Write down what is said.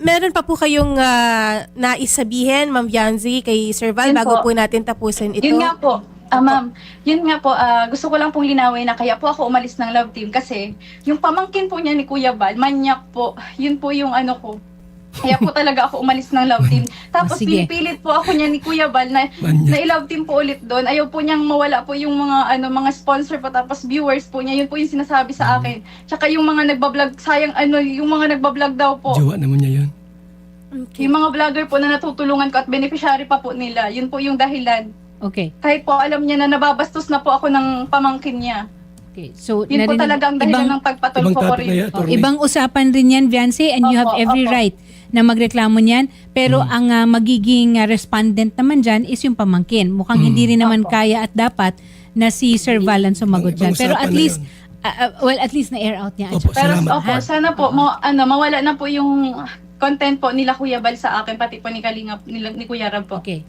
meron pa po kayong nais sabihin, Ma'am Yancy, kay Sir Val Yun bago po po. natin tapusin ito? Yun nga po, ma'am, yun nga po, gusto ko lang pong linawin na kaya po ako umalis ng love team kasi yung pamangkin po niya ni Kuya Val, manyak po, yun po yung ano ko. Kaya po talaga ako umalis ng love team. Tapos Sige. pinipilit po ako niya ni Kuya Val na i-love team po ulit doon. Ayaw po niyang mawala po yung mga sponsor po tapos viewers po niya. Yun po yung sinasabi sa akin. Tsaka yung mga nagbablog, sayang yung mga nagbablog daw po. Jowa naman niya yun. Okay. Yung mga vlogger po na natutulungan ko at beneficiary pa po nila. Yun po yung dahilan. Okay. Kahit po alam niya na nababastos na po ako ng pamangkin niya. Okay. So, Yun po talaga ang dahilan ng pagpatulpo Ibang ko topic na yan, rin. attorney. ibang usapan rin yan, Viancy, and you have Opo, every opo. right na magreklamo niyan. Pero ang magiging respondent naman dyan is yung pamangkin. Mukhang hindi rin naman Opo. kaya at dapat na si Sir Val ang sumagot dyan. Ibang Pero usapan at na least, yun. at least na-air out niya. Opo, Pero salamat. opo, sana po mawala na po yung content po nila Kuya Bal sa akin pati po ni Kalingap ni Kuya Rab po. Okay.